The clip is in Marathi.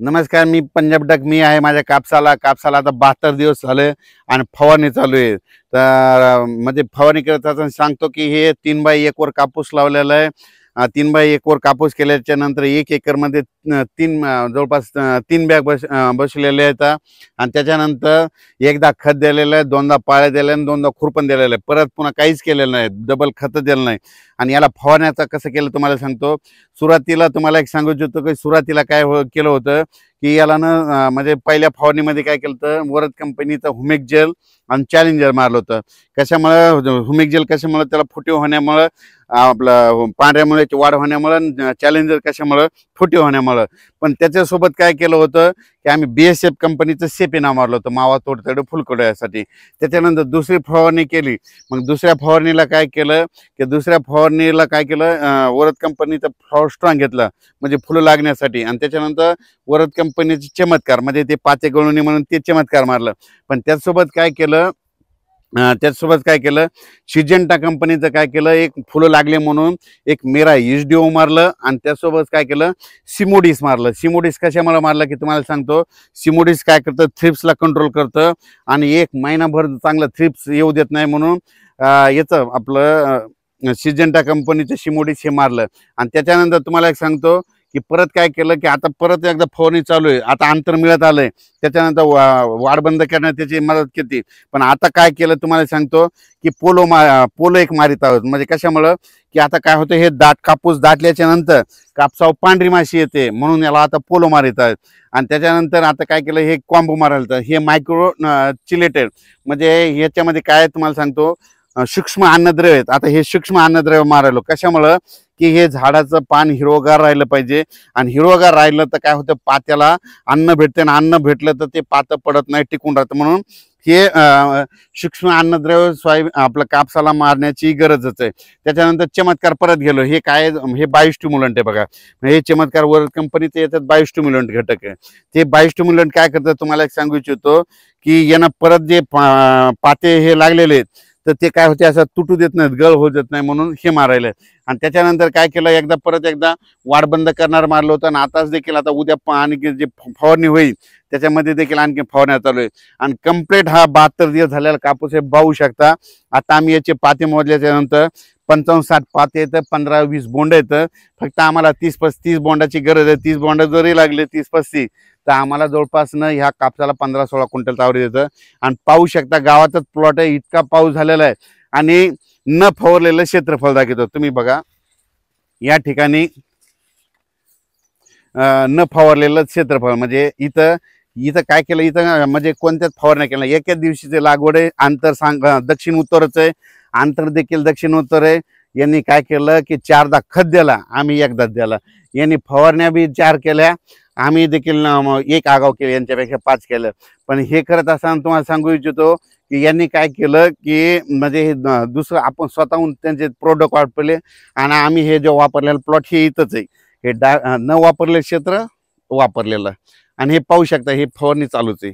नमस्कार, मी पंजाब डक मी आहे. माझ्या कापसाला आता 72 दिवस झाले आणि फवारणी चालू आहे. तर म्हणजे फवारणी करत असताना सांगतो की हे 3x1 वर कापूस लावलेला आहे. 3x1 वर कापूस केल्याच्या नंतर 1 एकरमध्ये जवळपास 3 बॅग बसलेले आहेत. आणि त्याच्यानंतर एकदा खत दिलेलं आहे, दोनदा पाळ्या दिल्या आणि दोनदा खुरपण दिलेलं आहे. परत पुन्हा काहीच केलेलं नाही, डबल खत दिलं नाही. आणि याला फवारण्याचं कसं केलं तुम्हाला सांगतो. सुरुवातीला तुम्हाला एक सांगू इच्छितो की सुरुवातीला काय केलं होतं की याला ना म्हणजे पहिल्या फवारणीमध्ये काय केलं होतं, वरद कंपनीचं हुमिक जेल आणि चॅलेंजर मारलं होतं. कशामुळं हुमिक जेल कशामुळं त्याला फुटीव होण्यामुळं, आपलं पांढऱ्या वाढ होण्यामुळं, चॅलेंजर कशामुळं फुटीव होण्यामुळं. पण त्याच्यासोबत काय केलं होतं की आम्ही BSF कंपनीचं सेपिना मारलं होतं मावा तोडतडे फुलकोड्यासाठी. त्याच्यानंतर दुसरी फवारणी केली. मग दुसऱ्या फवारणीला काय केलं की वरद कंपनीचं फ्लॉवर स्ट्रॉंग घेतलं म्हणजे फुलं लागण्यासाठी. आणि त्याच्यानंतर वरद कंपनीचे चमत्कार म्हणजे ते पाते गळूनी म्हणून ते चमत्कार मारलं. पण त्याचसोबत काय केलं सिजेंटा कंपनीचं काय केलं, एक फुलं लागले म्हणून एक मेरा HDO मारलं. आणि त्यासोबत काय केलं, सिमोडिस मारलं. सिमोडिस कशामुळे मारलं की तुम्हाला सांगतो. सिमोडिस काय करतं, थ्रिप्सला कंट्रोल करतं आणि 1 महिनाभर चांगलं थ्रिप्स येऊ देत नाही म्हणून याचं आपलं सिजेंटा कंपनीचं सिमोडिस हे मारलं. आणि त्याच्यानंतर तुम्हाला एक सांगतो की परत काय केलं की आता परत एकदा फवारणी चालू आहे. आता अंतर मिळत आलंय, त्याच्यानंतर वाढ बंद करण्यात त्याची मदत केली. पण आता काय केलं तुम्हाला सांगतो की पोलो एक मारित आहोत. म्हणजे कशामुळं की आता काय होतं, हे कापूस दाटल्याच्या नंतर कापसावर पांढरी माशी येते म्हणून याला आता पोलो मारित आहेत. आणि त्याच्यानंतर आता काय केलं, हे कॉम्बो मारायला हे मायक्रो चिलेटेड म्हणजे ह्याच्यामध्ये काय तुम्हाला सांगतो, सूक्ष्म अन्नद्रव्य आहेत. आता हे सूक्ष्म अन्नद्रव्य मारायलो कशामुळं की हे झाडाचं पान हिरवगार राहिलं पाहिजे. आणि हिरवगार राहिलं तर काय होतं, पात्याला अन्न भेटते आणि अन्न भेटलं तर ते पातं पडत नाही, टिकून राहतं. म्हणून हे सूक्ष्म अन्नद्रव्य आपलं कापसाला मारण्याची गरजच आहे. त्याच्यानंतर चमत्कार परत गेलो. हे काय, हे बायोस्टिम्युलंट आहे बघा. हे चमत्कार वरद कंपनीचे येतात बायोस्टिम्युलंट घटक आहे. ते बायोस्टिम्युलंट काय करतं तुम्हाला एक सांगू इच्छितो की यांना परत जे पाते हे लागलेले आहेत तर ते काय होते, असं तुटू देत नाहीत, गळ होऊ देत नाही म्हणून हे मारायला. आणि त्याच्यानंतर काय केलं, परत एकदा वाढ बंद करणार मारलं होतं. आणि आताच देखील आता उद्या आणखी जे फवारणी होईल त्याच्यामध्ये देखील आणखी फवारण्या चालू आहे. आणि कम्प्लीट हा 72 दिवस झालेला कापूस हे पाहू शकता. आता आम्ही याचे पाते मोजल्याच्या नंतर 55-60 पाते येतं, 15-20 बोंड येतं. फक्त आम्हाला 30-35 बोंडाची गरज आहे. 30 बोंड जरी लागले 30-35 तर आम्हाला जवळपास ह्या कापसाला 15-16 क्विंटल आवड येतं. आणि पाहू शकता गावातच प्लॉट आहे, इतका पाऊस झालेला आहे. आणि न फवारलेलं क्षेत्रफळ दाखवतो तुम्ही बघा. या ठिकाणी न फवारलेलं क्षेत्रफळ म्हणजे इथं काय केलं, इथं म्हणजे कोणत्याच फवारण्या केल्या. एकाच दिवशीचे लागवड आहे. अंतर दक्षिण उत्तरच आहे, अंतर देखील दक्षिण उत्तर आहे. यांनी काय केलं की 4दा खत दिला, आम्ही एकदाच दिला. यांनी फवारण्या बी 4 केल्या, आम्ही देखील 1 आगाव केलं, यांच्यापेक्षा 5 केलं. पण हे करत असताना तुम्हाला सांगू इच्छितो की यांनी काय केलं की म्हणजे हे दुसरं आपण स्वतःहून त्यांचे प्रोडक्ट वापरले. आणि आम्ही हे जे वापरलेलं प्लॉट हे इथंच आहे, हे न वापरलेलं क्षेत्र वापरलेलं. आणि हे पाहू शकता, हे फवारणी चालूच आहे.